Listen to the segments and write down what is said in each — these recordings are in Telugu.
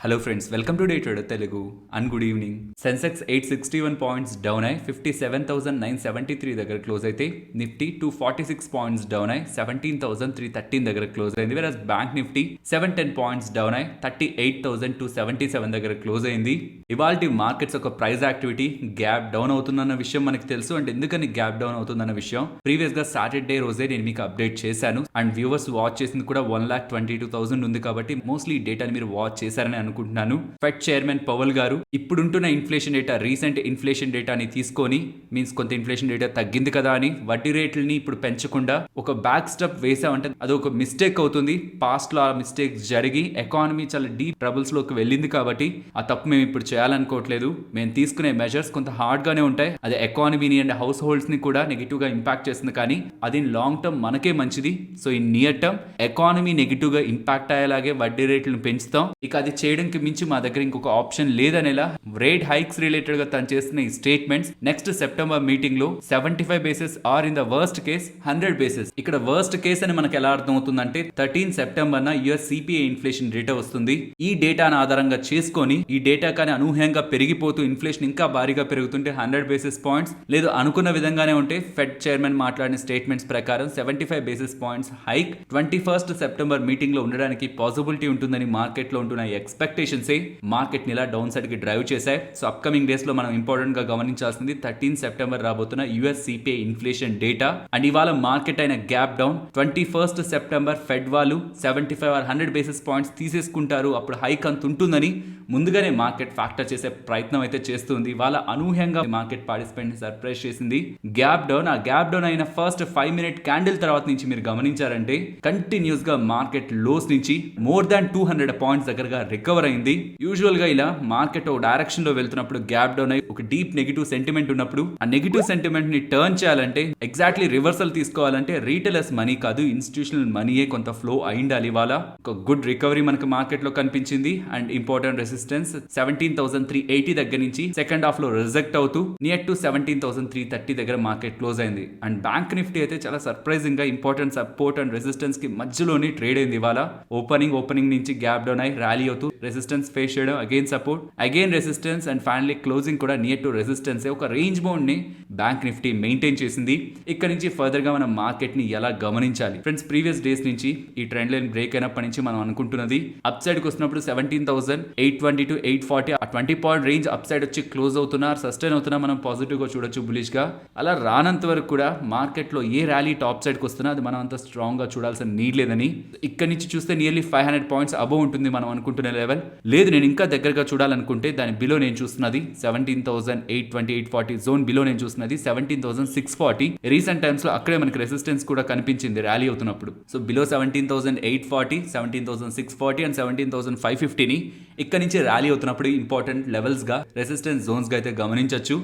Hello friends, welcome to day trader Telugu and good evening. Sensex 861 points down అయి 57,973 దగ్గర క్లోజ్ అయితే, నిఫ్టీ 246 పాయింట్స్ డౌన్ అయి 17,313 దగ్గర క్లోజ్ అయింది. వేరస్ బ్యాంక్ నిఫ్టీ 710 పాయింట్స్ డౌన్ అయి 38,277 దగ్గర క్లోజ్ అయింది. ఇవాల్టి మార్కెట్స్ ఒక ప్రైస్ యాక్టివిటీ గ్యాప్ డౌన్ అవుతుందన్న విషయం మనకి తెలుసు. అండ్ ఎందుకని గ్యాప్ డౌన్ అవుతుందన్న విషయం ప్రీవియస్ గా సాటర్డే రోజే నేను మీకు అప్డేట్ చేశాను. అండ్ వ్యూవర్స్ వాచ్ చేసింది కూడా 1,22,000 ఉంది. కాబట్టి మోస్ట్లీ ఈ డేటాని మీరు వాచ్ చేశారని అనుకుంటున్నాను. ఫెడ్ చైర్మన్ పవల్ గారు ఇప్పుడుంటున్న ఇన్ఫ్లేషన్ డేటా, రీసెంట్ ఇన్ఫ్లేషన్ డేటాని తీసుకొని, మీన్స్ కొంత ఇన్ఫ్లేషన్ డేటా తగ్గింది కదా అని వడ్డీ రేట్లని ఇప్పుడు పెంచకుండా ఒక బ్యాక్ స్టెప్ వేసామంటే అది ఒక మిస్టేక్ అవుతుంది. పాస్ట్ లో ఆ మిస్టేక్ జరిగి ఎకానమీ చాలా డీప్ ట్రబుల్స్ లోకి వెళ్ళింది. కాబట్టి ఆ తప్పు మేము ఇప్పుడు చేయాలనుకోవట్లేదు. మేము తీసుకునే మెజర్స్ కొంత హార్డ్ గానే ఉంటాయి. అది ఎకానమీని అండ్ హౌస్ హోల్డ్స్ ని కూడా నెగిటివ్ గా ఇంపాక్ట్ చేస్తుంది. కానీ అది లాంగ్ టర్మ్ మనకే మంచిది. సో ఈ నియర్ టర్మ్ ఎకానమీ నెగిటివ్ గా ఇంపాక్ట్ అయ్యేలాగే వడ్డీ రేట్లను పెంచుతాం. ఇక అది చేయడానికి మించి మా దగ్గర ఇంకొక ఆప్షన్ లేదనేలా రేట్ హైక్స్ రిలేటెడ్ గా తను చేస్తున్న ఈ స్టేట్మెంట్స్ నెక్స్ట్ సెప్టెంబర్ మీటింగ్ లో 75 basis or in the worst case 100 basis. ఇక్కడ వర్స్ట్ కేస్ అని మనకు ఎలా అర్థం అవుతుందంటే 13 సెప్టెంబర్ న యుఎస్ సిపిఐ ఇన్ఫ్లేషన్ డేటా వస్తుంది. ఈ డేటాను ఆధారంగా చేసుకొని ఈ డేటా కానీ అనూహ్యంగా పెరిగిపోతూ ఇన్ఫ్లేషన్ ఇంకా భారీగా పెరుగుతుంటే 100 బేసిస్ పాయింట్స్, లేదు అనుకున్న విధంగానే ఉంటే ఫెడ్ చైర్మన్ మాట్లాడిన స్టేట్మెంట్స్ ప్రకారం 75 basis points hike 21 September meeting లో ఉండడానికి పాసిబిలిటీ ఉంటుందని మార్కెట్ లో ఉంటున్న ఎక్స్పెక్టేషన్స్ మార్కెట్ ని ఇలా డౌన్ సైడ్ కి డ్రైవ్ చేశాయి. సో అప్కమింగ్ డేస్ లో మనం ఇంపార్టెంట్ గా గమనించాల్సింది 13 సెప్టెంబర్ రాబోతున్న US CPI inflation data. And ఇవాళ మార్కెట్ అయిన గ్యాప్ డౌన్ 21 సెప్టెంబర్ ఫెడ్ వాళ్ళు 75 ఆర్ 100 బేసిస్ పాయింట్స్ తీసేసుకుంటారు, అప్పుడు హైక్ అంత ఉంటుందని ముందుగానే మార్కెట్ ఫ్యాక్టర్ చేసే ప్రయత్నం అయితే చేస్తుంది. వాళ్ళ అనూహ్యంగా మార్కెట్ పార్టిసిపెంట్ ని సర్ప్రైజ్ చేసింది. గ్యాప్ డౌన్, ఆ గ్యాప్ డౌన్ అయిన ఫస్ట్ 5 మినిట్ క్యాండిల్ తర్వాత నుంచి మీరు గమనించారంటే కంటిన్యూస్ గా మార్కెట్ లోస్ నుంచి మోర్ దాన్ 200 పాయింట్స్ దగ్గరగా రికవర్ అయింది. యూజువల్ గా ఇలా మార్కెట్ ఒక డైరెక్షన్ లో వెళ్తున్నప్పుడు గ్యాప్ డౌన్ అయి ఒక డీప్ నెగిటివ్ సెంటిమెంట్ ఉన్నప్పుడు ఆ నెగిటివ్ సెంటిమెంట్ ని టర్న్ చేయాలంటే, ఎగ్జాక్ట్లీ రివర్సల్ తీసుకోవాలంటే రీటైలర్స్ మనీ కాదు, ఇన్స్టిట్యూషనల్ మనీయే కొంత ఫ్లో అయిండాలి. ఇవాళ ఒక గుడ్ రికవరీ మనకు మార్కెట్ లో కనిపించింది. అండ్ ఇంపార్టెంట్ రెసిస్టెన్స్ 17,380 దగ్గర నుంచి సెకండ్ హాఫ్ లో రిజెక్ట్ అవుతూ నియర్ టు 17,330 దగ్గర మార్కెట్ క్లోజ్ అయింది. అండ్ బ్యాంక్ నిఫ్టీ అయితే చాలా సర్ప్రైజింగ్ గా ఇంపార్టెంట్ సపోర్ట్ అండ్ రెసిస్టెన్స్ కి మధ్యలోనే ట్రేడ్ అయింది. ఇవాళ ఓపెనింగ్ నుంచి గ్యాప్ డౌన్ అయి ర్యాలీ అవుతూ రెసిస్టెన్స్ ఫేస్ చేయడం, again support, again resistance and finally closing కూడా నియర్ టు రెసిస్టెన్స్. ఒక రేంజ్ బౌండ్ ని బ్యాంక్ నిఫ్టీ మెయింటైన్ చేసింది. ఇక్కడ నుంచి ఫర్దర్ గా మనం మార్కెట్ ని ఎలా గమనించాలి ఫ్రెండ్స్? ప్రీవియస్ డేస్ నుంచి ఈ ట్రెండ్ లైన్ బ్రేక్ అయినప్పటి నుంచి మనం అనుకుంటున్నది అప్ సైడ్ కి వస్తున్నప్పుడు 17,820 to 840 ఆ 20 పాయింట్ రేంజ్ అప్ సైడ్ వచ్చి క్లోజ్ అవుతున్నారు, సస్టైన్ అవుతున్నా మనం పాజిటివ్ గా చూడొచ్చు, బులిష్ గా. అలా రానంత వరకు కూడా మార్కెట్ లో ఏ ర్యాలీ టాప్ సైడ్ కి వస్తున్నా అది మనం అంత స్ట్రాంగ్ గా చూడాల్సిన నీడ్ లేదని. ఇక్కడ నుంచి చూస్తే నియర్లీ 500 పాయింట్స్ అబోవ్ ఉంటుంది మనం అనుకుంటున్న లెవెల్. లేదు నేను ఇంకా దగ్గరగా చూడాలనుకుంటే దాని బిలో నేను చూస్తున్నది 17,820 840 జోన్ బిలో నేను చూస్తున్నది 17,640. రీసెంట్ టైమ్స్ లో అక్కడే మనకి రెసిస్టెన్స్ కూడా కనిపించింది ర్యాలీ అవుతున్నప్పుడు. సో బిలో 17,840, 17,640 అండ్ 17,550 ని ఇక్కడ నుంచి ర్యాలీ అవుతున్నప్పుడు ఇంపార్టెంట్ లెవెల్స్ గా, రెసిస్టెన్స్ జోన్స్ గా అయితే గమనించవచ్చు.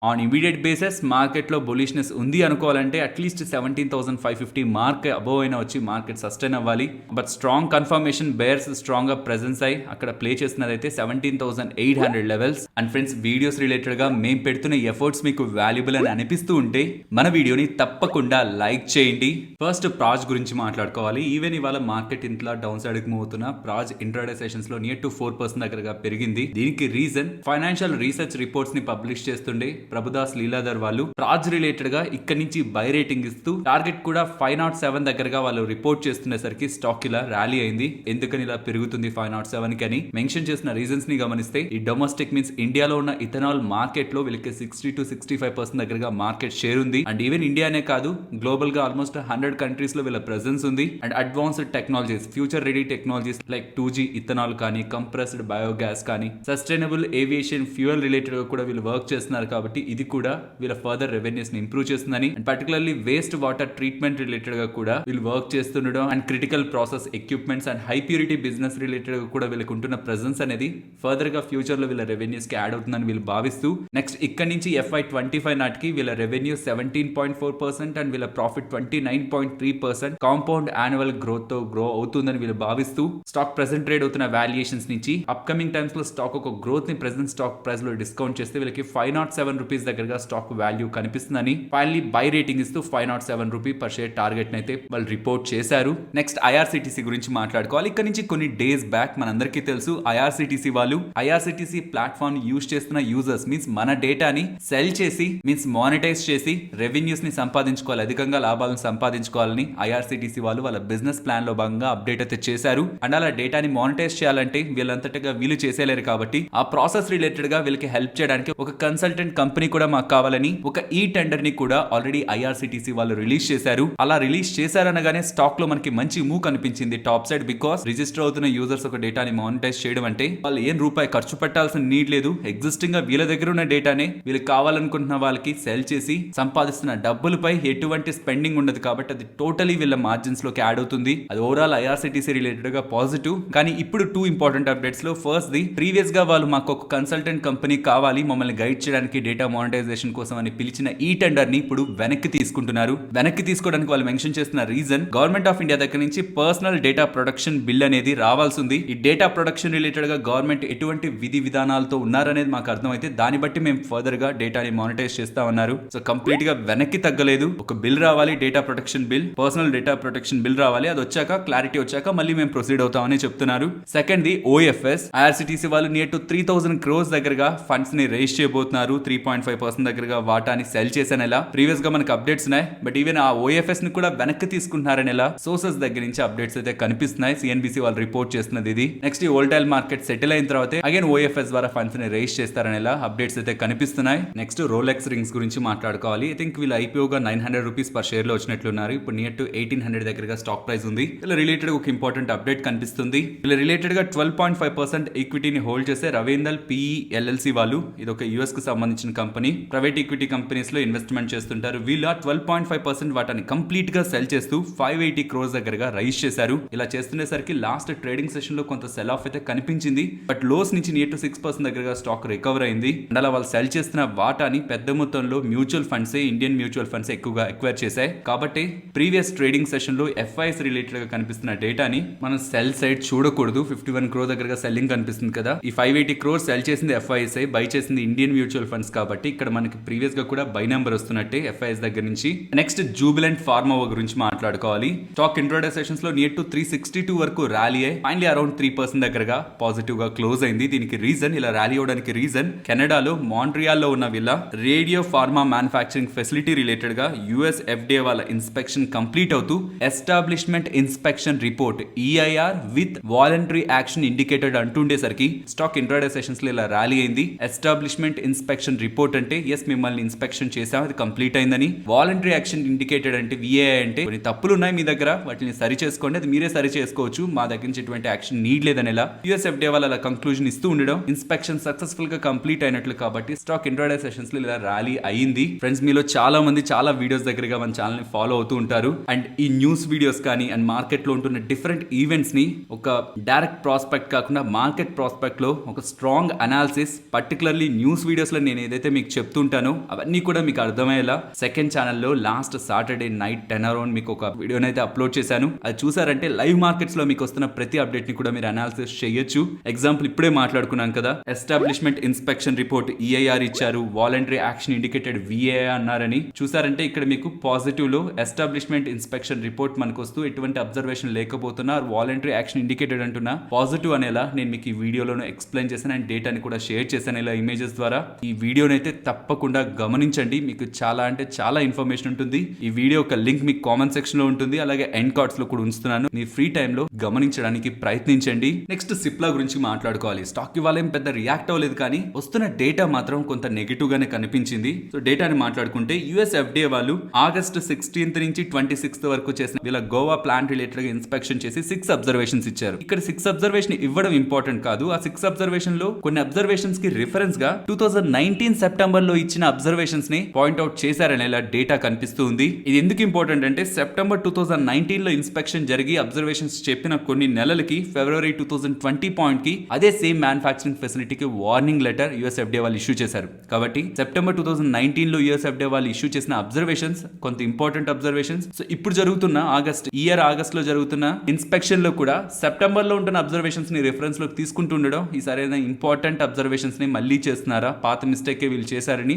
ఆన్ ఇమీడియట్ బేసిస్ మార్కెట్ లో బులిష్నెస్ ఉంది అనుకోవాలంటే అట్లీస్ట్ 17,550 మార్క్ అబోవ్ అయినా వచ్చి మార్కెట్ సస్టైన్ అవ్వాలి. But strong confirmation bears strong గా ప్రెజెన్స్ అయి అక్కడ ప్లే చేస్తున్నది అయితే 17,800 levels. And friends, videos related గా మేము పెడుతున్న ఎఫర్ట్స్ మీకు వాల్యుబుల్ అని అనిపిస్తూ ఉంటే మన వీడియోని తప్పకుండా లైక్ చేయండి. ఫస్ట్ ప్రాజ్ గురించి మాట్లాడుకోవాలి. ఈవెన్ ఇవాళ మార్కెట్ ఇంట్లో డౌన్ సైడ్ కి మూవ్ అవుతున్న ప్రాజ్ ఇంట్రాడే సెషన్స్ లో నియర్ టు 4% దగ్గరగా పెరిగింది. దీనికి రీజన్ ఫైనాన్షియల్ రీసెర్చ్ రిపోర్ట్స్ ని పబ్లిష్ చేస్తుండే ప్రభుదాస్ లీలాధర్ వాళ్ళు ప్రాజ్ రిలేటెడ్ గా ఇక్కడ నుంచి బై రేటింగ్ ఇస్తూ టార్గెట్ కూడా 507 దగ్గరగా వాళ్ళు రిపోర్ట్ చేస్తున్నసరికి స్టాక్ ఇలా ర్యాలీ అయింది. ఎందుకని ఇలా పెరుగుతుంది 507 కి అని మెన్షన్ చేసిన రీజన్స్ ని గమనిస్తే, ఈ డొమెస్టిక్ మీన్స్ ఇండియాలో ఉన్న ఇథనాల్ మార్కెట్ లో వీళ్ళకి 60 to 65% దగ్గరగా మార్కెట్ షేర్ ఉంది. అండ్ ఈవెన్ ఇండియానే కాదు, గ్లోబల్ గా ఆల్మోస్ట్ 100 కంట్రీస్ లో వీళ్ళ ప్రెసెన్స్ ఉంది. And advanced technologies, future ready technologies like 2G ethanol కానీ, కంప్రెస్డ్ బయోగ్యాస్ కానీ, సస్టైనబుల్ ఏవియేషన్ ఫ్యూయల్ రిలేటెడ్ గా కూడా వీళ్ళు వర్క్ చేస్తున్నారు. కాబట్టి ఇది కూడా వీళ్ళ ఫర్దర్ రెవెన్యూస్ ని ఇంప్రూవ్ చేస్తుందని, and particularly waste water treatment related గా కూడా వీళ్ళు వర్క్ చేస్తుండడం, and critical process equipments and high purity business related గా కూడా వీళ్ళకి ఉంటున్న ప్రెసెన్స్ అనేది ఫర్దర్ గా ఫ్యూచర్ లో వీళ్ళ రెవెన్యూస్ కి యాడ్ అవుతుందని వీళ్ళు భావిస్తూ, నెక్స్ట్ ఇక్కడ నుంచి FY25 నాటికి వీళ్ళ రెవెన్యూ 17.4% అండ్ వీళ్ళ ప్రాఫిట్ 29.3% కాంపౌండ్ యాన్యువల్ గ్రోత్ తో గ్రో అవుతుందని వీళ్ళు భావిస్తూ, స్టాక్ ప్రెసెంట్ ట్రేడ్ అవుతున్న వాల్యుయేషన్స్ నుంచి అప్కమింగ్ టైమ్స్ లో స్టాక్ ఒక గ్రోత్ ని ప్రెసెంట్ స్టాక్ ప్రైస్ లో డిస్కౌంట్ చేస్తే వీళ్ళకి 507 రూపీస్ దగ్గరగా స్టాక్ వాల్యూ కనిపిస్తుందని ఫైనల్లీ బై రేటింగ్ ఇస్తూ 507 రూపీ పర్ షేర్ టార్గెట్ అయితే వాళ్ళు రిపోర్ట్ చేశారు. నెక్స్ట్ ఐఆర్సిటిసి గురించి మాట్లాడుకోవాలి. ఇక్కడ నుంచి కొన్ని డేస్ బ్యాక్ మనందరికీ తెలుసు ఐఆర్సిటిసి వాళ్ళు ఐఆర్సిటిసి ప్లాట్ఫామ్ యూజ్ చేస్తున్న యూజర్స్ మీన్స్ మన డేటాని సెల్ చేసి మీన్స్ మానిటైజ్ చేసి రెవెన్యూస్ ని సంపాదించుకోవాలి, అధికంగా లాభాలను సంపాదించుకోవాలని ఐఆర్సిటిసి వాళ్ళు వాళ్ళ బిజినెస్ ప్లాన్ లో భాగంగా అప్డేట్ అయితే చేశారు. అండ్ అలా డేటాని మానిటైజ్ చేయాలంటే వీళ్ళంతటిగా వీళ్ళు చేసేలేరు కాబట్టి ఆ ప్రాసెస్ రిలేటెడ్ గా వీళ్ళకి హెల్ప్ చేయడానికి ఒక కన్సల్టెంట్ కంపెనీ కూడా మాకు కావాలని ఒక ఈ టెండర్ ని కూడా ఆల్రెడీ ఐఆర్సిటిసి వాళ్ళు రిలీజ్ చేశారు. అలా రిలీజ్ చేశారనగానే స్టాక్ లో మనకి మంచి మూవ్ కనిపించింది టాప్ సైడ్. బికాస్ రిజిస్టర్ అవుతున్న యూజర్స్ ఒక డేటాని మానిటైజ్ చేయడం అంటే వాళ్ళు ఏం రూపాయి ఖర్చు పెట్టాల్సిన నీడ్ లేదు. ఎగ్జిస్టింగ్ గా వీళ్ళ దగ్గర ఉన్న డేటానే వీళ్ళకి కావాలనుకుంటున్న వాళ్ళకి సెల్ చేసి సంపాదిస్తున్న డబ్బులపై ఎటువంటి స్పెండింగ్ ఉండదు కాబట్టి అది టోటలీ వీళ్ళ మార్జిన్స్ లోకి యాడ్ అవుతుంది. అది ఓవరాల్ ఐఆర్సిటిసి రిలేటెడ్ గా పాజిటివ్. కానీ ఇప్పుడు 2 ఇంపార్టెంట్ అప్డేట్స్ లో ఫస్ట్ ది ప్రీవియస్ గా వాళ్ళు మాకు ఒక కన్సల్టెంట్ కంపెనీ కావాలి మమ్మల్ని గైడ్ చేయడానికి డేటా మానిటైజేషన్ కోసం అని పిలిచిన ఈ టెండర్ ని ఇప్పుడు వెనక్కి తీసుకుంటున్నారు. వెనక్కి తీసుకోవడానికి వాళ్ళు మెన్షన్ చేస్తున్న రీజన్ గవర్నమెంట్ ఆఫ్ ఇండియా దగ్గర నుంచి పర్సనల్ డేటా ప్రొటెక్షన్ బిల్ అనేది రావాల్సి ఉంది. ఈ డేటా ప్రొటెక్షన్ రిలేటెడ్ గా గవర్నమెంట్ ఎటువంటి విధి విధానాలతో ఉన్నారనేది మాకు అర్థమైతే దాన్ని బట్టి మేము ఫర్దర్ గా డేటాని మానిటైజ్ చేస్తా ఉన్నారు. సో కంప్లీట్ గా వెనక్కి తగ్గలేదు. ఒక బిల్ రావాలి, data protection bill, personal data protection bill రావాలి. అది వచ్చాక క్లారిటీ వచ్చాక మళ్ళీ మేము ప్రొసీడ్ అవుతామని చెప్తున్నారు. సెకండ్ ది ఓఎఫ్ఎస్ ఐఆర్సిటిసి వాళ్ళు నియర్ టు 3000 crores దగ్గరగా ఫండ్స్ ని రేస్ చేయబోతున్నారు. 3.5% దగ్గరగా వాటాని సెల్ చేసిన ఎలా ప్రీవియస్ గా మనకు అప్డేట్స్ ఉన్నాయి. బట్ ఈవెన్ ఆ ఓఎఫ్ఎస్ ని కూడా వెనక్కి తీసుకుంటున్నారని ఎలా సోర్సెస్ దగ్గర నుంచి అప్డేట్స్ అయితే కనిపిస్తున్నాయి. సిఎన్బిసి వాళ్ళు రిపోర్ట్ చేస్తున్నది ఇది. నెక్స్ట్ ఈ వోల్టైల్ మార్కెట్ సెటిల్ అయిన తర్వాత అగైన్ ఓఎఫ్ఎస్ ద్వారా ఫండ్స్ ని రేస్ చేస్తారని ఎలా అప్డేట్స్ అయితే కనిపిస్తున్నాయి. నెక్స్ట్ రోలెక్స్ రింగ్స్ గురించి మాట్లాడుకోవాలి. ఐ థింక్ వీళ్ళ ఐపీఓగా 900 రూపీస్ పర్ షేర్ లో వచ్చినట్లున్నారు. ఇప్పుడు నియర్ టు 1800 దగ్గరగా స్టాక్ ప్రైస్ ఉంది. వీళ్ళ రిలేటెడ్ ఒక ఇంపార్టెంట్ అప్డేట్ కనిపిస్తుంది. వీళ్ళ రిలేటెడ్ గా 12.5% ఈక్విటీని హోల్డ్ చేసే రవీందల్ పిఈ ఎల్ఎల్సి వాళ్ళు, ఇది ఒక యుఎస్ కు సంబంధించిన కంపెనీ, ప్రైవేట్ ఈక్విటీ కంపెనీస్ లో ఇన్వెస్ట్మెంట్ చేస్తుంటారు. వీళ్ళు 12.5% వాటాన్ని కంప్లీట్ గా సెల్ చేస్తూ 580 crores దగ్గరగా రైజ్ చేశారు. ఇలా చేస్తుండేసరికి లాస్ట్ ట్రేడింగ్ సెషన్ లో కొంత సెల్ ఆఫ్ అయితే కనిపించింది. బట్ లోస్ నుంచి నియర్ టు 6% దగ్గరగా స్టాక్ రికవర్ అయింది. అండ్ అలా వాళ్ళు సెల్ చేస్తున్న వాటాని పెద్ద మొత్తంలో mutual funds, Indian mutual funds ఎక్కువగా ఎక్వైర్ చేశాయి. కాబట్టి ప్రీవియస్ ట్రేడింగ్ సెషన్ లో ఎఫ్ఐఎస్ రిలేటెడ్ గా కనిపిస్తున్న డేటాని మనం సెల్ సైడ్ చూడకూడదు. 51 crore దగ్గరగా సెల్లింగ్ కనిపిస్తుంది కదా. ఈ 580 crores సెల్ చేసింది ఎఫ్ఐఎస్ఐ, బై చేసింది ఇండియన్ మ్యూచువల్ ఫండ్స్ కాబట్టి ఇక్కడ మనకి ప్రీవియస్ గా కూడా బై నెంబర్ వస్తున్నట్టే ఎఫ్ఐఎస్ దగ్గర నుంచి. నెక్స్ట్ జూబిలెంట్ ఫార్మా గురించి మాట్లాడుకోవాలి. స్టాక్ ఇంట్రాడే సెషన్స్ లో నియర్ టు 362 వరకు ర్యాలీ అయ్యి ఫైనలీ అరౌండ్ 3% దగ్గరగా పాజిటివ్ గా క్లోజ్ అయింది. దీనికి రీజన్, ఇలా ర్యాలీ అవడానికి రీజన్ కెనడాలో మాంట్రియాల్ లో ఉన్న వీళ్ళ radio pharma manufacturing facility related గా యుఎస్ ఎఫ్డిఏ వాళ్ళ ఇన్స్పెక్షన్ కంప్లీట్ అవుతూ establishment inspection report EIR with voluntary action indicated అంటుండేసరికి స్టాక్ ఇంట్రాడే సెషన్స్ లో ఇలా ర్యాలీ అయింది. ఎస్టాబ్లిష్మెంట్ ఇన్స్పెక్షన్ రిపోర్ట్ అంటే ఎస్ మిమ్మల్ని ఇన్స్పెక్షన్ చేసాం, అది కంప్లీట్ అయిందని. వాలంటరీ యాక్షన్ ఇండికేటెడ్ అంటే విఏఐ అంటే కొన్ని తప్పులు ఉన్నాయి మీ దగ్గర, వాటిని సరి చేసుకోండి, అది మీరే సరి చేసుకోవచ్చు, మా దగ్గర నుంచి ఎటువంటి యాక్షన్ నీడ్ లేదని ఇలా యుఎస్ ఎఫ్డిఏ వాళ్ళ కంక్లూజన్ ఇస్తూ ఉండడం ఇన్స్పెక్షన్ సక్సెస్ఫుల్ గా కంప్లీట్ అయినట్లు. కాబట్టి స్టాక్ ఇంట్రాడే సెషన్స్ లో ఇలా ర్యాలీ అయింది. ఫ్రెండ్స్, మీలో చాలా మంది చాలా వీడియోస్ దగ్గరగా మన ఛానల్ ని ఫాలో అవుతూ ఉంటారు. అండ్ ఈ న్యూస్ వీడియోస్ కానీ అండ్ మార్కెట్ లో ఉంటున్న డిఫరెంట్ ఈవెంట్స్ ని ఒక డైరెక్ట్ ప్రాస్పెక్ట్ కాకుండా మార్కెట్ ప్రాస్పెక్ట్ లో ఒక strong analysis, particularly news videos లో నేను ఏదైతే మీకు చెప్తుంటానో అవన్నీ కూడా మీకు అర్థమయ్యేలా సెకండ్ ఛానల్లో లాస్ట్ సాటర్డే నైట్ 10 అరౌండ్ మీకు ఒక వీడియోని అయితే అప్లోడ్ చేశాను. అది చూసారంటే లైవ్ మార్కెట్స్ లో మీకు వస్తున్న ప్రతి అప్డేట్ ని కూడా మీరు అనాలిసిస్ చేయొచ్చు. ఎగ్జాంపుల్ ఇప్పుడే మాట్లాడుకున్నాం కదా, ఎస్టాబ్లిష్మెంట్ ఇన్స్పెక్షన్ రిపోర్ట్ ఈఐఆర్ ఇచ్చారు, వాలంటరీ యాక్షన్ ఇండికేటెడ్ విఏఐ అన్నారని. చూసారంటే ఇక్కడ మీకు పాజిటివ్ లో ఎస్టాబ్లిష్మెంట్ ఇన్స్పెక్షన్ రిపోర్ట్ మనకు వస్తూ ఎటువంటి అబ్జర్వేషన్ లేకపోతున్నా వాలంటరీ యాక్షన్ ఇండికేటెడ్ అంటున్నా పాజిటివ్ అనేలా నేను మీకు ఈ వీడియోలోనే ఎక్స్ప్లెయిన్ చేశాను అండ్ డేటాని కూడా షేర్ చేశాను ఇలా ఇమేజెస్ ద్వారా. ఈ వీడియోని అయితే తప్పకుండా గమనించండి, మీకు చాలా అంటే చాలా ఇన్ఫర్మేషన్ ఉంటుంది. ఈ వీడియో ఒక లింక్ మీకు కామెంట్ సెక్షన్ లో ఉంటుంది, అలాగే ఎండ్ కార్డ్స్ లో కూడా ఉంచుతున్నాను. మీ ఫ్రీ టైమ్ లో గమనించడానికి ప్రయత్నించండి. నెక్స్ట్ సిప్లా గురించి మాట్లాడుకోవాలి. స్టాక్ ఇవాళ ఏం పెద్ద రియాక్ట్ అవ్వలేదు కానీ వస్తున్న డేటా మాత్రం కొంత నెగిటివ్ గానే కనిపించింది. సో డేటాని మాట్లాడుకుంటే యుఎస్ ఎఫ్డిఏ వాళ్ళు ఆగస్ట్ 16th నుంచి 26th వరకు చేసిన వీళ్ళ గోవా ప్లాంట్ రిలేటెడ్ గా ఇన్స్పెక్షన్ చేసి 6 అబ్జర్వేషన్స్ ఇచ్చారు. ఇక్కడ 6 అబ్జర్వేషన్ ఇవ్వడం ఇంపార్టెంట్ కాదు. ఆ 6 అబ్జర్వేషన్ లో కొన్ని అబ్జర్వేషన్స్ కి రిఫరెన్స్ గా 2019 సెప్టెంబర్ లో ఇచ్చిన అబ్జర్వేషన్స్ ని పాయింట్అవుట్ చేశారని ఇలా డేటా కనిపిస్తూ ఉంది. ఇది ఎందుకు ఇంపార్టెంట్ అంటే సెప్టెంబర్ 2019 లో ఇన్స్పెక్షన్ జరిగి అబ్జర్వేషన్స్ చెప్పిన కొన్ని నెలలకి ఫిబ్రవరి 2020 పాయింట్ కి అదే సేమ్ మ్యానుఫ్యాక్చరింగ్ ఫెసిలిటీకి వార్నింగ్ లెటర్ యుఎస్ ఎఫ్డిఏ వాళ్ళు ఇష్యూ చేశారు. కాబట్టి సెప్టెంబర్ 2019 లో యుఎస్ ఎఫ్డిఏ వాళ్ళు ఇష్యూ చేసిన అబ్జర్వేషన్స్ కొంత ఇంపార్టెంట్ అబ్జర్వేషన్స్. సో ఇప్పుడు జరుగుతున్న ఆగస్ట్ లో జరుగుతున్న ఇన్స్పెక్షన్ లో కూడా సెప్టెంబర్ లో ఉంటున్న అబ్జర్వేషన్స్ ని రిఫరెన్స్ లోకి తీసుకుంటుండడం ఈ సరైన ఇంపార్టెంట్ అబ్జర్వేషన్స్ ని మళ్ళీ చేస్తున్నారా, పాత మిస్టేక్ వీళ్ళు చేశారని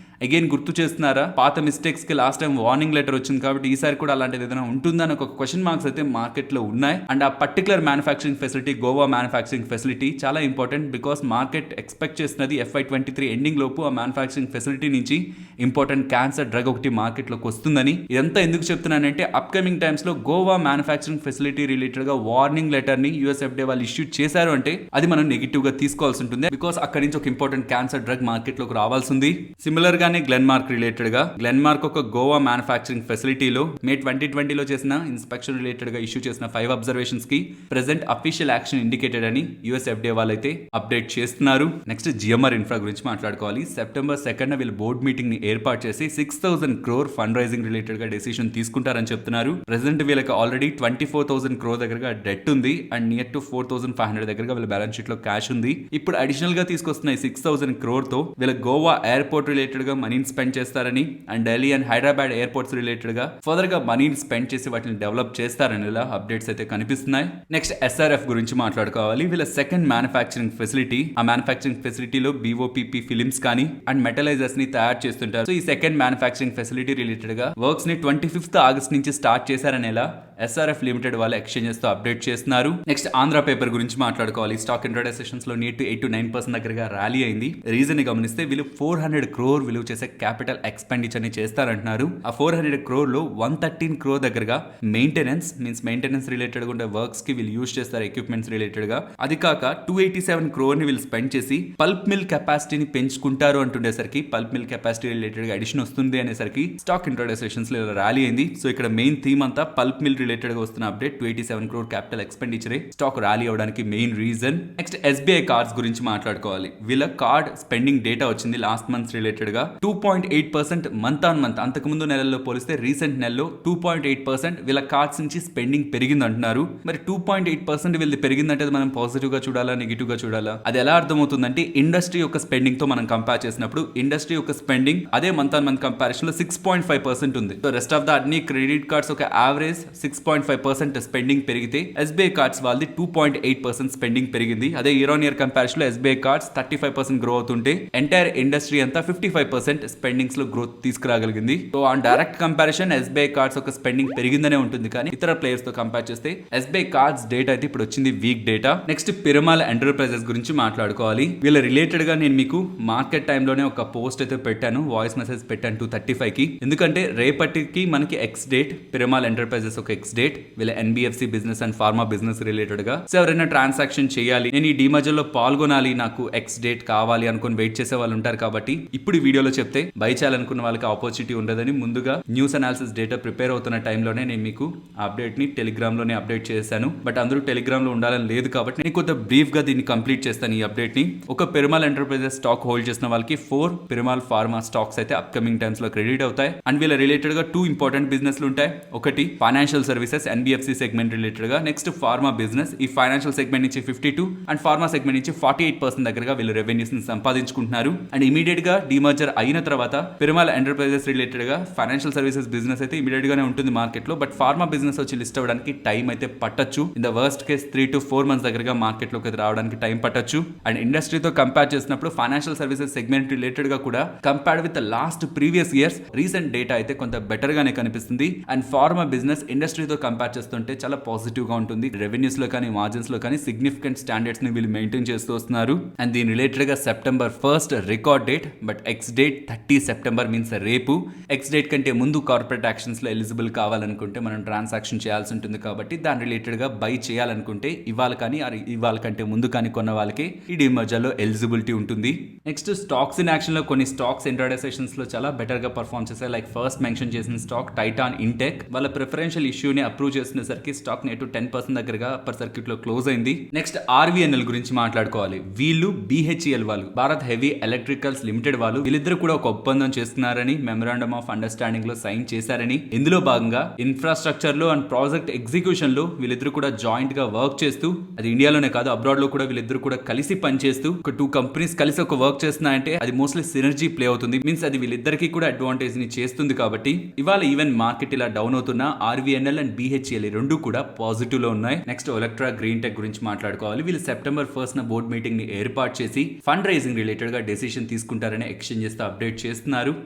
అగైన్ గుర్తు చేస్తున్నారా? పాత మిస్టేక్స్ కి లాస్ట్ టైం వార్నింగ్ లెటర్ వచ్చింది కాబట్టి ఈసారి కూడా అలాంటిది ఏదైనా ఉంటుందని ఒక క్వశ్చన్ మార్క్స్ అయితే మార్కెట్ లో ఉన్నాయి. అండ్ ఆ particular manufacturing facility, Goa manufacturing facility చాలా ఇంపార్టెంట్. బికాస్ మార్కెట్ ఎక్స్పెక్ట్ చేస్తున్నది FY23 ఎండింగ్ లోపు ఆ మ్యానుఫాక్చరింగ్ ఫెసిలిటీ నుంచి ఇంపార్టెంట్ క్యాన్సర్ డ్రగ్ ఒకటి మార్కెట్ లోకి వస్తుందని. ఇదంతా ఎందుకు చెప్తున్నానంటే అప్కమింగ్ టైమ్స్ లో గోవా మ్యానుఫాక్చరింగ్ ఫెసిలిటీ రిలేటెడ్ గా వార్నింగ్ లెటర్ ని USFDA వాళ్ళు ఇష్యూ చేశారు అంటే అది మనం నెగిటివ్ గా తీసుకోవాల్సి ఉంటుంది. బికాస్ అక్కడి నుంచి ఒక ఇంపార్టెంట్ క్యాన్సర్ డ్రగ్ మార్కెట్ లోకి రావాల్సి ఉంది. సిమిలర్ గానే గ్లెన్మార్క్ రిలేటెడ్ గా గ్లెన్మార్క్ ఒక గోవా మ్యానుఫాక్చరింగ్ ఫెసిలిటీలో మే 2020లో చేసిన ఇన్స్పెక్షన్ రిలేటెడ్ గా ఇష్యూ చేసిన 5 అబ్జర్వేషన్స్ కి ప్రెసెంట్ అఫీషియల్ యాక్షన్ ఇండికేటెడ్ అని USFDA వాళ్ళైతే అప్డేట్ చేస్తున్నారు. నెక్స్ట్ GMR ఇన్ఫ్రా గురించి మాట్లాడుకోవాలి. సెప్టెంబర్ 2న వీళ్ళు బోర్డ్ మీటింగ్ ని ఏర్పాటు చేసి 6,000 crore ఫండ్ రైజింగ్ రిలేటెడ్ గా డెసిషన్ తీసుకుంటారని చెప్తున్నారు. ప్రెసెంట్ వీళ్ళకి ఆల్రెడీ 24,000 crore దగ్గరగా డెట్ ఉంది అండ్ నియర్ టు 4,500 దగ్గరగా వీళ్ళ బ్యాలెన్స్ షీట్ లో క్యాష్ ఉంది. ఇప్పుడు అడిషనల్ గా తీసుకొస్తున్న 6,000 crore తో వీళ్ళ గోవా ఎయిర్పోర్ట్ రిలేటెడ్ గా మనీని స్పెండ్ చేస్తారని and Delhi and Hyderabad airports related గా ఫర్దర్ గా మనీని స్పెండ్ చేసి వాటిని డెవలప్ చేస్తారని ఇలా అప్డేట్స్ అయితే కనిపిస్తున్నాయి. నెక్స్ట్ SRF గురించి మాట్లాడుకోవాలి. వీళ్ళ సెకండ్ మ్యానుఫాక్చరింగ్ ఫెసిలిటీ. ఆ మ్యానుఫాక్చరింగ్ ఫెసిలిటీలో BOPP ఫిలిమ్స్ కానీ అండ్ మెటలైజర్స్ ని తయారు చేస్తుంటారు. సో ఈ సెకండ్ మ్యానుఫాక్చరింగ్ ఫెసిలిటీ రిలేటెడ్ గా వర్క్స్ ని 25th ఆగస్ట్ నుంచి స్టార్ట్ చేశారని ఇలా SRF లిమిటెడ్ వాళ్ళ ఎక్స్చేంజెస్ తో అప్డేట్ చేస్తున్నారు. నెక్స్ట్ ఆంధ్ర పేపర్ గురించి మాట్లాడుకోవాలి. స్టాక్ ఇంట్రాడే సెషన్స్ లో నియర్ టు 8 to 9% దగ్గరగా ర్యాలీ అయింది. రీజన్ ని గమనిస్తే వీళ్ళు 400 crore విలువ చేసే క్యాపిటల్ ఎక్స్పెండిచర్ ని చేస్తారంటున్నారు. ఆ 400 crore లో 113 crore దగ్గరగా మెయింటెనెన్స్ రిలేటెడ్ గా ఉండే వర్క్స్ కి వీళ్ళు యూజ్ చేస్తారు, ఎక్విప్మెంట్స్ రిలేటెడ్ గా. అది కాక 287 crore ని వీళ్ళు స్పెండ్ చేసి పల్ప్ మిల్ కెపాసిటీని పెంచుకుంటారు అంటుండేసరికి పల్ప్ మిల్ కెపాసిటీ రిలేటెడ్ గా అడిషన్ వస్తుంది అనేసరికి స్టాక్ ఇంట్రాడే సెషన్స్ లో ర్యాలీ అయింది. సో ఇక్కడ మెయిన్ థీమ్ అంతా పల్ప్ మిల్ రిలేటెడ్ గా వస్తున్న update 287 crore capital expenditure stock rally అవడానికి main reason. Next SBI cards గురించి మాట్లాడుకోవాలి. వీళ్ళ కార్డ్ స్పెండింగ్ డేటా వచ్చింది లాస్ట్ మంత్ రిలేటెడ్ గా 2.8% మంత్ ఆన్ మంత్. అంతకు ముందు నెలల్లో పోలిస్తే రీసెంట్ నెలలో 2.8% వీళ్ళ కార్డ్స్ నుంచి స్పెండింగ్ పెరిగింది అంటున్నారు. మరి 2.8% వీళ్ళది పెరిగిందంటే మనం పాజిటివ్ గా చూడాలా, నెగిటివ్ గా చూడాలా? అది ఎలా అర్థమవుతుందంటే ఇండస్ట్రీ యొక్క స్పెండింగ్ తో మనం కంపేర్ చేసినప్పుడు ఇండస్ట్రీ యొక్క స్పెండింగ్ అదే మంత్ ఆన్ మంత్ కంపారిజన్ లో 6.5% ఉంది. సో రెస్ట్ ఆఫ్ ద అన్ని క్రెడిట్ కార్డ్స్ ఒక యావరేజ్ 6.5% స్పెండింగ్ పెరిగితే SBI కార్డ్స్ వాళ్ళది 2.8% స్పెండింగ్ పెరిగింది. అదే ఇయర్ ఆన్ ఇయర్ కంపారిజన్ లో SBI కార్డ్స్ 35% గ్రో అవుతుంటే ఎంటైర్ ఇండస్ట్రీ అంతా 55% స్పెండింగ్స్ లో గ్రోత్ తీసుకురాగలిగింది. So on direct comparison SBI cards ఒక స్పెండింగ్ పెరిగిందనే ఉంటుంది. కానీ ఇతర ప్లేయర్స్ తో కంపేర్ చేస్తే SBI కార్డ్స్ డేటా అయితే ఇప్పుడు వచ్చింది week data. Next Piramal enterprises గురించి మాట్లాడుకోవాలి. వీళ్ళ రిలేటెడ్ గా నేను మీకు మార్కెట్ టైమ్ లోనే ఒక పోస్ట్ అయితే పెట్టాను, వాయిస్ మెసేజ్ పెట్టాను 235 కి. ఎందుకంటే రేపటికి మనకి ఎక్స్ డేట్, పిరమాల్ ఎంటర్ప్రైజెస్ ఒక ఎక్స్ డేట్, వీళ్ళ NBFC business and pharma business related గా. సో ఎవరైనా ట్రాన్సాక్షన్ చేయాలి, నేను ఈ డీమర్జర్ లో పాల్గొనాలి, నాకు ఎక్స్ డేట్ కావాలి అనుకుని వెయిట్ చేసే వాళ్ళు ఉంటారు. కాబట్టి ఇప్పుడు ఈ వీడియోలో చెప్తే బై చేయాలనుకున్న వాళ్ళకి ఆపర్చునిటీ ఉండదని ముందుగా న్యూస్ అనాలిసిస్ డేటా ప్రిపేర్ అవుతున్న టైంలోనే నేను మీకు అప్డేట్ ని టెలిగ్రామ్ లోనే అప్డేట్ చేశాను. బట్ అందరూ టెలిగ్రామ్ లో ఉండాలని లేదు కాబట్టి నేను కొంత బ్రీఫ్ గా దీన్ని కంప్లీట్ చేస్తాను. ఈ అప్డేట్ ని ఒక పిరమాల్ ఎంటర్ప్రైజెస్ స్టాక్ హోల్డ్ చేసిన వాళ్ళకి 4 పిరమాల్ ఫార్మా స్టాక్స్ అయితే అప్కమింగ్ టైమ్స్ లో క్రెడిట్ అవుతాయి. అండ్ వీళ్ళ రిలేటెడ్ గా 2 ఇంపార్టెంట్ బిజినెస్ ఉంటాయి. ఒకటి financial services NBFC segment related గా, నెక్స్ట్ ఫార్మా బిజినెస్. ఈ ఫైనాన్షియల్ సెగ్మెంట్ నుంచి 52 అండ్ ఫార్మా సెగ్మెంట్ నుంచి 48% దగ్గరగా వీళ్ళు రెవెన్యూస్ ని సంపాదించుకుంటున్నారు. అండ్ ఇమీడియట్ గా డిమర్జర్ అయిన తర్వాత పిరమాల్ ఎంటర్ప్రైజెస్ రిలేటెడ్ గా ఫైనాన్షియల్ సర్వీసెస్ బిజినెస్ అయితే ఇమీడియట్ గానే ఉంటుంది మార్కెట్ లో. బట్ ఫార్మా బిజినెస్ వచ్చి లిస్ట్ అవ్వడానికి టైం అయితే పట్టొచ్చు. In the worst case 3 to 4 months దగ్గరగా మార్కెట్ లోకి రావడానికి టైం పట్టొచ్చు. అండ్ ఇండస్ట్రీతో కంపేర్ చేసినప్పుడు ఫైనాన్షియల్ సర్వీసెస్ సెగ్మెంట్ రిలేటెడ్ గా కూడా compared with last previous years recent data అయితే కొంత బెటర్ గానే కనిపిస్తుంది. అండ్ ఫార్మా బిజినెస్ ఇండస్ట్రీతో కంపేర్ చేస్తుంటే చాలా పాజిటివ్ గా ఉంటుంది. రెవెన్యూస్ లో కానీ మార్జిన్స్ లో కానీ సిగ్నిఫికెంట్ స్టాండర్డ్స్ ని వీళ్ళు మెయింటైన్ చేస్తూ వస్తున్నారు. అండ్ దీని రిలేటెడ్ గా September 1st record date, but X date 30 September means రేపు. ఎక్స్ డేట్ కంటే ముందు కార్పొరేట్ యాక్షన్స్ లో ఎలిజిబుల్ కావాలనుకుంటే మనం ట్రాన్సాక్షన్ చేయాల్సి ఉంటుంది. కాబట్టి దాని రిలేటెడ్ గా బై చేయాలనుకుంటే ఇవాళ కానీ ఇవాళ కంటే ముందు కానీ కొన్న వాళ్ళకి ఈ డిమర్జర్ లో ఎలిజిబిలిటీ ఉంటుంది. నెక్స్ట్ స్టాక్స్ ఇన్ యాక్షన్ లో కొన్ని స్టాక్స్ ఇంట్రాడే సెషన్స్ లో చాలా బెటర్ గా పర్ఫార్మ్ చేశాయి. లైక్ ఫస్ట్ మెన్షన్ చేసిన స్టాక్ టైటాన్ ఇంటెక్, వాళ్ళ ప్రిఫరెన్షియల్ ఇష్యూని అప్రూవ్ చేసినసరికి స్టాక్ నేటు 10% దగ్గరగా అప్పర్ సర్క్యూట్ లో క్లోజ్ అయింది. నెక్స్ట్ RVNL గురించి మాట్లాడుకోవాలి. వీళ్ళు BHEL వాళ్ళు, భారత్ హెవీ ఎలక్ట్రికల్స్ లిమిటెడ్ వాళ్ళు, వీళ్ళిద్దరు కూడా ఒక ఒప్పందం చేస్తున్నారని మెమరాండమ్ ఆఫ్ అండర్స్టాండింగ్ లో సైన్ చేశారని. ఇందులో భాగంగా ఇన్ఫ్రాస్ట్రక్చర్ లో అండ్ ప్రాజెక్ట్ ఎగ్జిక్యూషన్ లో వీళ్ళిద్దరు కూడా జాయింట్ గా వర్క్ చేస్తూ, అది ఇండియాలోనే కాదు అబ్రాడ్ లో కూడా వీళ్ళిద్దరు కూడా కలిసి పనిచేస్తూ ఒక 2 కంపెనీస్ కలిసి ఒక వర్క్ చేస్తున్నాయంటే అది మోస్ట్లీ సినర్జీ ప్లే అవుతుంది. మీన్స్ అది వీళ్ళిద్దరికి కూడా అడ్వాంటేజ్ ని చేస్తుంది. కాబట్టి ఇవాళ ఈవెన్ మార్కెట్ ఇలా డౌన్ అవుతున్న RVNL BHML అండ్ BHEL రెండు కూడా పాజిటివ్ లో ఉన్నాయి. నెక్స్ట్ ఎలక్ట్రా గ్రీన్ టెక్ గురించి మాట్లాడుకోవాలి. వీళ్ళు సెప్టెంబర్ 1 బోర్డ్ మీటింగ్ ని ఏర్పాటు చేసి ఫండ్ రైజింగ్ రిలేటెడ్ గా డెసిషన్ తీసుకుంటారని ఎక్స్చేంజెస్ తో అప్డేట్ చేస్తున్నారు.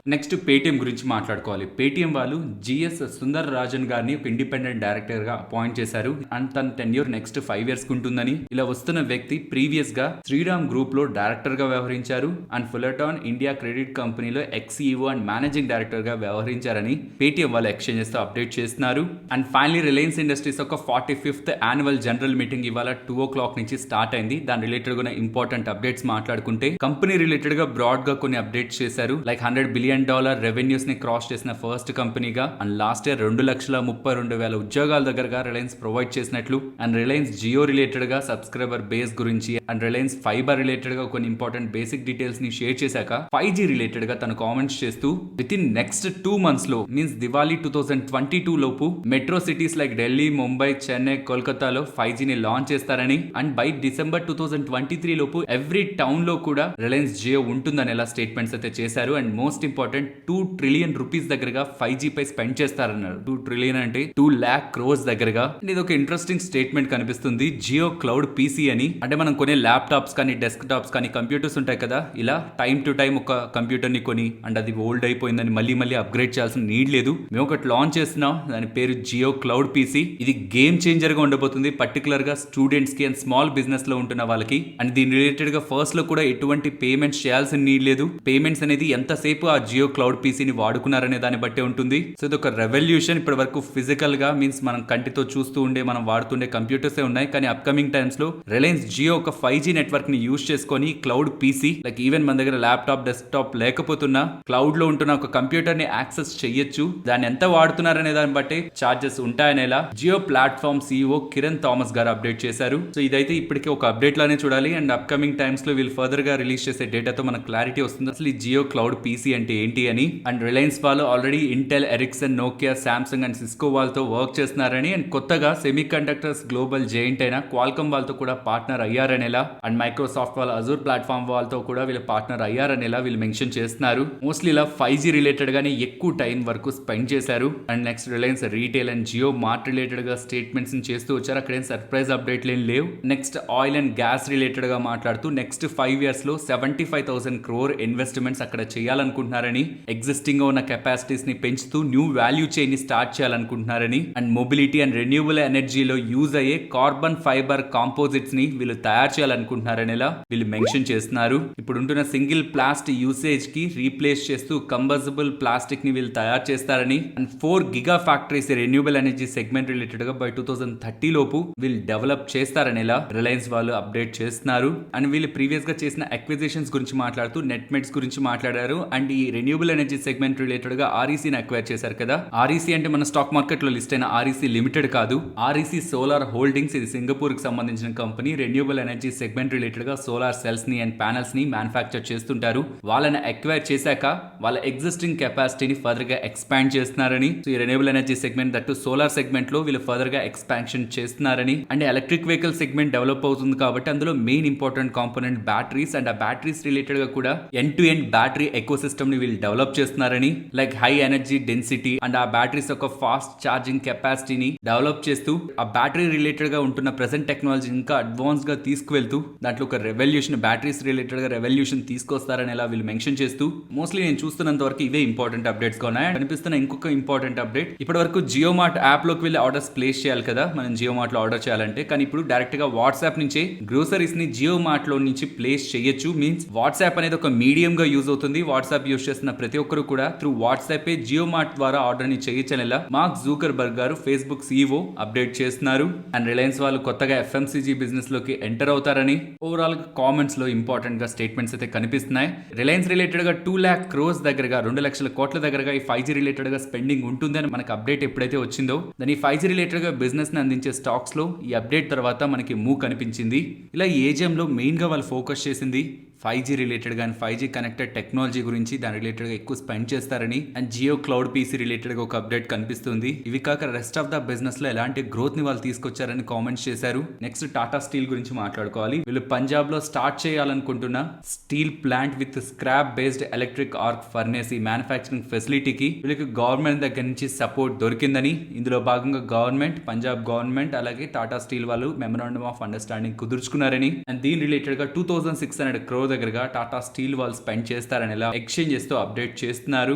నెక్స్ట్ పేటిఎం గురించి మాట్లాడుకోవాలి. పేటిఎం వాళ్ళు GS సుందర్ రాజన్ గారిని ఒక ఇండిపెండెంట్ డైరెక్టర్ గా అపాయింట్ చేశారు అండ్ తన టెన్యూర్ నెక్స్ట్ 5 years ఉంటుందని. ఇలా వస్తున్న వ్యక్తి ప్రీవియస్ గా శ్రీరామ్ గ్రూప్ లో డైరెక్టర్ గా వ్యవహరించారు అండ్ ఫుల్లర్టాన్ ఇండియా క్రెడిట్ కంపెనీలో CEO అండ్ మేనేజింగ్ డైరెక్టర్ గా వ్యవహరించారని పేటిఎం వాళ్ళు ఎక్స్చేంజెస్ తో అప్డేట్ చేస్తున్నారు. అండ్ ఫైనలీ రిలయన్స్ ఇండస్ట్రీస్ ఒక 45th యాన్యువల్ జనరల్ మీటింగ్ ఇవాళ 2 o'clock నుంచి స్టార్ట్ అయింది. దాని రిలేటెడ్ గా ఇంపార్టెంట్ అప్డేట్స్ మాట్లాడుకుంటే కంపెనీ రిలేటెడ్ గా బ్రాడ్ గా కొన్ని అప్డేట్స్ చేశారు. లైక్ $100 billion రెవెన్యూస్ ని క్రాస్ చేసిన ఫస్ట్ కంపెనీగా అండ్ లాస్ట్ ఇయర్ 2,32,000 ఉద్యోగాల దగ్గరగా రిలయన్స్ ప్రొవైడ్ చేసినట్లు అండ్ రిలయన్స్ జియో రిలేటెడ్ గా సబ్స్క్రైబర్ బేస్ గురించి అండ్ రిలయన్స్ ఫైబర్ రిలేటెడ్ గా కొన్ని ఇంపార్టెంట్ బేసిక్ డీటెయిల్స్ ని షేర్ చేశాక 5G రిలేటెడ్ గా తను కామెంట్స్ చేస్తూ విత్ ఇన్ నెక్స్ట్ 2 months లో మీన్స్ దివాళీ 2022 లోపు metro cities like Delhi, Mumbai, Chennai, కోల్కతాలో 5G ని లాంచ్ చేస్తారని అండ్ బై డిసెంబర్ 2023 లోపు ఎవ్రీ టౌన్ లో కూడా రిలయన్స్ జియో ఉంటుందని ఎలా స్టేట్మెంట్స్ అయితే చేశారు. And most important 2 trillion rupees దగ్గరగా 5G పై స్పెండ్ చేస్తారన్నారు. 2 trillion అంటే 2 lakh crores దగ్గరగా. ఇది ఒక ఇంట్రెస్టింగ్ స్టేట్మెంట్ కనిపిస్తుంది. జియో క్లౌడ్ PC అని అంటే మనం కొనే ల్యాప్టాప్స్ కానీ డెస్క్ టాప్స్ కానీ కంప్యూటర్స్ ఉంటాయి కదా, ఇలా టైం టు టైం ఒక కంప్యూటర్ ని కొని అండ్ అది ఓల్డ్ అయిపోయిందని మళ్ళీ అప్గ్రేడ్ చేయాల్సిన నీడ్ లేదు. మేము ఒకటి లాంచ్ చేస్తున్నాం, దాని పేరు జియో క్లౌడ్ PC. ఇది గేమ్ చేంజర్ గా ఉండబోతుంది పర్టికులర్ గా స్టూడెంట్స్ కి అండ్ స్మాల్ బిజినెస్ లో ఉంటున్న వాళ్ళకి. అండ్ దీని రిలేటెడ్ గా ఫస్ట్ లో కూడా ఎటువంటి పేమెంట్స్ చేయాల్సిన నీడ్ లేదు. పేమెంట్స్ అనేది ఎంతసేపు ఆ జియో క్లౌడ్ PC ని వాడుకున్నారనే దాన్ని బట్టే ఉంటుంది. సో ఇది ఒక రెవల్యూషన్. ఇప్పటి వరకు ఫిజికల్ గా మీన్స్ మనం కంటితో చూస్తూ ఉండే మనం వాడుతుండే కంప్యూటర్స్ ఉన్నాయి, కానీ అప్కమింగ్ టైమ్స్ లో రిలయన్స్ జియో ఒక 5G నెట్వర్క్ ని యూజ్ చేసుకొని క్లౌడ్ PC లైక్ ఈవెన్ మన దగ్గర ల్యాప్టాప్ డెస్క్టాప్ లేకపోతున్నా క్లౌడ్ లో ఉంటున్న ఒక కంప్యూటర్ ని యాక్సెస్ చేయొచ్చు. దాన్ని ఎంత వాడుతున్నారనే దాన్ని బట్టి చార్జెస్ ఉంటాయనేలా జియో ప్లాట్ఫామ్ CEO కిరణ్ థామస్ గారు అప్డేట్ చేశారు. సో ఇదైతే ఇప్పటికే ఒక అప్డేట్ లానే చూడాలి అండ్ అప్కమింగ్ టైమ్స్ లో వీళ్ళు ఫర్దర్ గా రిలీజ్ చేసే డేటాతో మనకు క్లారిటీ వస్తుంది అసలు ఈ జియో క్లౌడ్ PC అంటే ఏంటి అని. అండ్ రిలయన్స్ వాళ్ళు already Intel, Ericsson, Nokia, Samsung and Cisco వాళ్ళతో వర్క్ చేస్తున్నారని అండ్ కొత్తగా సెమీ కండక్టర్స్ గ్లోబల్ జైంట్ అయిన క్వాల్కమ్ వాళ్ళతో కూడా పార్ట్నర్ అయ్యారనేలా అండ్ మైక్రోసాఫ్ట్ వాళ్ళ అజూర్ ప్లాట్ఫామ్ వాళ్ళతో కూడా వీళ్ళు పార్ట్నర్ అయ్యారనేలా వీళ్ళు మెన్షన్ చేస్తున్నారు. మోస్ట్లీ ఇలా 5G రిలేటెడ్ గానే ఎక్కువ టైం వరకు స్పెండ్ చేశారు. And next Reliance retail and Jio mart related గా స్టేట్మెంట్స్ చేస్తూ వచ్చారు. అక్కడ ఏం సర్ప్రైజ్ అప్డేట్ లేవు. Next oil and gas related గా మాట్లాడుతూ నెక్స్ట్ 5 years లో 75,000 crore ఇన్వెస్ట్మెంట్స్ అక్కడ చేయాలనుకుంటున్నారని, ఎగ్జిస్టింగ్ గా ఉన్న కెపాసిటీస్ ని పెంచుతూ న్యూ వాల్యూ చైన్ ని స్టార్ట్ చేయాలనుకుంటున్నారని అండ్ మొబిలిటీ అండ్ రెన్యూబుల్ ఎనర్జీలో యూజ్ అయ్యే కార్బన్ ఫైబర్ కాంపోజిట్స్ ని వీళ్ళు తయారు చేయాలనుకుంటున్నారనేలా వీళ్ళు మెన్షన్ చేస్తున్నారు. ఇప్పుడు ఉంటున్న సింగిల్ ప్లాస్టిక్ యూసేజ్ కి రీప్లేస్ చేస్తూ కంబస్టబుల్ ప్లాస్టిక్ ని వీళ్ళు తయారు చేస్తారని and 4 giga factories renewable energy segment related గా బై 2030 లోపు వీళ్ళు డెవలప్ చేస్తారనేలా రిలయన్స్ వాళ్ళు అప్డేట్ చేస్తున్నారు. అండ్ వీళ్ళు ప్రీవియస్ గా చేసిన అక్విజిషన్స్ గురించి మాట్లాడుతూ నెట్మెట్స్ గురించి మాట్లాడారు అండ్ ఈ రెన్యూబుల్ ఎనర్జీ సెగ్మెంట్ రిలేటెడ్ గా REC ని అక్వైర్ చేశారు కదా. REC అంటే మన స్టాక్ మార్కెట్ లో లిస్ట్ అయిన REC లిమిటెడ్ కాదు, REC సోలార్ హోల్డింగ్స్. ఇది సింగపూర్ కి సంబంధించిన company. Renewable energy segment related గా సోలార్ సెల్స్ ని అండ్ ప్యానల్స్ ని మ్యానుఫ్యాక్చర్ చేస్తుంటారు. వాళ్ళని అక్వైర్ చేశాక వాళ్ళ ఎగ్జిస్టింగ్ కెపాసిటీని ఫర్దర్ గా ఎక్స్పాండ్ చేస్తున్నారని. సో ఈ renewable energy segment that solar segment లో వీళ్ళు ఫర్దర్ గా ఎక్స్పాన్షన్ చేస్తున్నారని and electric vehicle segment develop అవుతుంది కాబట్టి అందులో main important component batteries and ఆ బ్యాటరీస్ రిలేటెడ్ గా కూడా end to end battery eco system ని వీళ్ళు డెవలప్ చేస్తున్నారని like high energy density and ఆ బ్యాటరీస్ యొక్క ఫాస్ట్ ఛార్జింగ్ కెపాసిటీని డెవలప్ చేస్తూ ఆ బ్యాటరీ రిలేటెడ్ గా ఉంటున్న ప్రెసెంట్ టెక్నాలజీ ఇంకా అడ్వాన్స్ గా తీసుకువెళ్తూ దాంట్లో ఒక రెవల్యూషన్ బ్యాటరీస్ రిలేటెడ్ గా రెవల్యూషన్ తీసుకొస్తారని ఇలా వీళ్ళు మెన్షన్ చేస్తూ మోస్ట్లీ నేను చూస్తున్నంత వరకు ఇవే ఇంపార్టెంట్ అప్డేట్స్ గా ఉన్నాయి. కనిపిస్తున్న ఇంకొక ఇంపార్టెంట్ అప్డేట్, ఇప్పటి వరకు జియో మార్ట్ యాప్ లోకి వెళ్ళి ఆర్డర్స్ ప్లేస్ చేయాలి కదా మనం జియో మార్ట్ లో ఆర్డర్ చేయాలంటే, కానీ ఇప్పుడు డైరెక్ట్ గా వాట్సాప్ నుంచే గ్రోసరీస్ ని జియో మార్ట్ లో నుంచి ప్లేస్ చేయొచ్చు. మీన్స్ వాట్సాప్ అనేది ఒక మీడియం గా యూజ్ అవుతుంది. వాట్సాప్ యూజ్ చేస్తున్న ప్రతి ఒక్కరు కూడా త్రూ వాట్సాప్ జియో మార్ట్ ద్వారా ఆర్డర్ ని చేయొచ్చనేలా మార్క్ జూకర్బర్గ్ గారు ఫేస్బుక్ CEO అప్డేట్ చేస్తున్నారు. అండ్ రిలయన్స్ వాళ్ళు కొత్తగా FMCG బిజినెస్ లోకి ఎంటర్ అవుతారని ఓవరాల్ కామెంట్స్ లో ఇంపార్టెంట్ గా స్టేట్మెంట్స్ అయితే కనిపిస్తున్నాయి. రిలయన్స్ రిలేటెడ్ గా 2 lakh crores దగ్గరగా 2 లక్షల కోట్ల దగ్గరగా ఈ 5G రిలేటెడ్ గా స్పెండింగ్ ఉంటుందని మనకు అప్డేట్ ఎప్పుడైతే వచ్చిందో దాని 5G రిలేటెడ్ గా బిజినెస్ ని అందించే స్టాక్స్ లో ఈ అప్డేట్ తర్వాత మనకి మూవ్ కనిపించింది. ఇలా ఏజిఎం లో మెయిన్ గా వాళ్ళు ఫోకస్ చేసింది 5G రిలేటెడ్ గా 5G కనెక్టెడ్ టెక్నాలజీ గురించి దాని రిలేటెడ్ గా ఎక్కువ స్పెండ్ చేస్తారని and Jio cloud PC related గా ఒక అప్డేట్ కనిపిస్తుంది. ఇవి కాక రెస్ట్ ఆఫ్ ద బిజినెస్ లో ఎలాంటి గ్రోత్ ని వాళ్ళు తీసుకొచ్చారని కామెంట్స్ చేశారు. నెక్స్ట్ టాటా స్టీల్ గురించి మాట్లాడుకోవాలి. వీళ్ళు పంజాబ్ లో స్టార్ట్ చేయాలనుకుంటున్న steel plant with scrap based electric arc furnace ఈ మ్యానుఫ్యాక్చరింగ్ ఫెసిలిటీకి వీళ్ళకి గవర్నమెంట్ దగ్గర నుంచి సపోర్ట్ దొరికిందని, ఇందులో భాగంగా గవర్నమెంట్, పంజాబ్ గవర్నమెంట్ అలాగే టాటా స్టీల్ వాళ్ళు మెమరాండమ్ ఆఫ్ అండర్స్టాండింగ్ కుదుర్చుకున్నారని అండ్ దీని రిలేటెడ్ గా 2600 crore దగ్గరగా టాటా స్టీల్ వాళ్ళు స్పెండ్ చేస్తారని ఇలా ఎక్స్చేంజెస్ తో అప్డేట్ చేస్తున్నారు.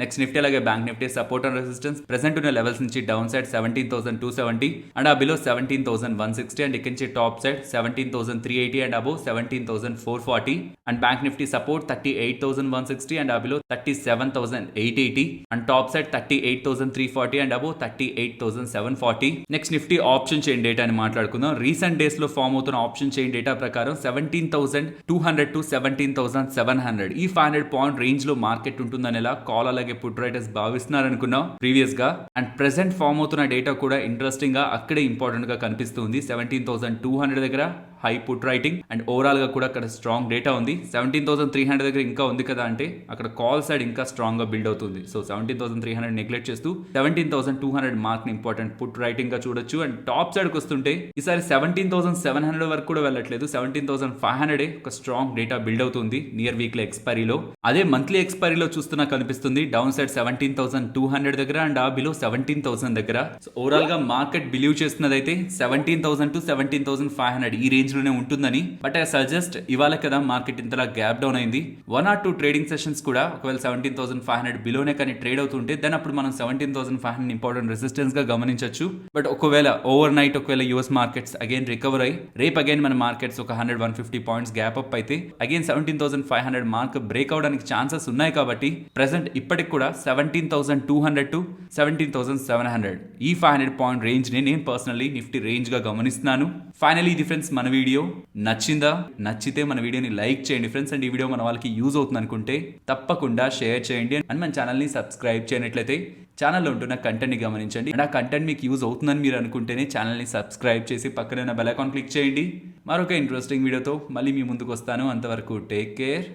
నెక్స్ట్ నిఫ్టీ అలాగే bank Nifty support and resistance present ఉన్న లెవెల్స్ నుంచి డౌన్ సైడ్ 17,270 అండ్ ఆ బిలో 17,160 అండ్ ఇక్కడ నుంచి top side 17,380 and above 17,440 and bank Nifty support 38,160 and ఆ below 37,880 and top side 38,340 and above 38,740. Next Nifty option chain data అని మాట్లాడుకుందాం. రీసెంట్ డేస్ లో ఫామ్ అవుతున్న ఆప్షన్ చైన్ డేటా ప్రకారం 17,200 to 17,700 ఈ 500 పాయింట్ రేంజ్ లో మార్కెట్ ఉంటుందనేలా కాల్ అలాగే పుట్ రైటర్స్ భావిస్తున్నారు అనుకున్నాం ప్రీవియస్ గా. అండ్ ప్రెసెంట్ ఫామ్ అవుతున్న డేటా కూడా ఇంట్రెస్టింగ్ గా అక్కడే ఇంపార్టెంట్ గా కనిపిస్తుంది. 17,200 దగ్గర high put writing and overall గా కూడా అక్కడ స్ట్రాంగ్ డేటా ఉంది. 17,300 దగ్గర ఇంకా ఉంది కదా అంటే అక్కడ కాల్ సైడ్ ఇంకా స్ట్రాంగ్ గా బిల్డ్ అవుతుంది. సో 17,300 నెగ్లెక్ట్ చేస్తూ 17,200 మార్క్ ని ఇంపార్టెంట్ పుట్ రైటింగ్ గా చూడొచ్చు. అండ్ టాప్ సైడ్ కి వస్తుంటే ఈసారి 17,700 వరకు కూడా వెళ్ళట్లేదు, 17,500 ఒక స్ట్రాంగ్ డేటా బిల్డ్ అవుతుంది నియర్ వీక్లీ ఎక్స్పైరీలో. అదే మంత్లీ ఎక్స్పైరీలో చూస్తున్నా కనిపిస్తుంది డౌన్ సైడ్ 17,200 దగ్గర అండ్ ఆ బిలో 17,000 దగ్గర. సో ఓవరాల్ గా మార్కెట్ బిలీవ్ చేస్తున్నది అయితే 17,000 to 17,500 ఈ రేంజ్ లోనే ఉంటుందని. బట్ ఐ సజెస్ట్ ఇవాళ కదా మార్కెట్ ఇంతలా గ్యాప్ డౌన్ అయింది, 1 or 2 ట్రేడింగ్ సెషన్స్ కూడా ఒకవేళ 17,500 బిలోనే కానీ ట్రేడ్ అవుతుంటే దెన్ అప్పుడు మనం 17,500 ఇంపార్టెంట్ రెసిస్టెన్స్ గా గమనించవచ్చు. బట్ ఒకవేళ ఓవర్ నైట్ ఒకవేళ యూఎస్ మార్కెట్స్ అగైన్ రికవర్ అయ్యి రేపు అగైన్ మన మార్కెట్స్ ఒక 100-150 పాయింట్స్ గ్యాప్ అప్ అయితే అగైన్ 17,500 మార్క్ బ్రేక్ అవడానికి ఛాన్సెస్ ఉన్నాయి. కాబట్టి ప్రెసెంట్ ఇప్పటికి కూడా 17,200 to 17,700 ఈ 500 పాయింట్ రేంజ్ ని నేను పర్సనల్లీ నిఫ్టీ రేంజ్ గా గమనిస్తున్నాను. ఫైనలీ ఇది ఫ్రెండ్స్ మన వీడియో నచ్చిందా? నచ్చితే మన వీడియోని లైక్ చేయండి ఫ్రెండ్స్. అండ్ ఈ వీడియో మన వాళ్ళకి యూజ్ అవుతుంది అనుకుంటే తప్పకుండా షేర్ చేయండి. అండ్ మన ఛానల్ని సబ్స్క్రైబ్ చేయనట్లయితే ఛానల్లో ఉంటున్న కంటెంట్ని గమనించండి. అండ్ ఆ కంటెంట్ మీకు యూజ్ అవుతుందని మీరు అనుకుంటేనే ఛానల్ని సబ్స్క్రైబ్ చేసి పక్కనే ఉన్న బెల్ ఐకాన్ క్లిక్ చేయండి. మరొక ఇంట్రెస్టింగ్ వీడియోతో మళ్ళీ మీ ముందుకు వస్తాను. అంతవరకు టేక్ కేర్.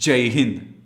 జై హింద్.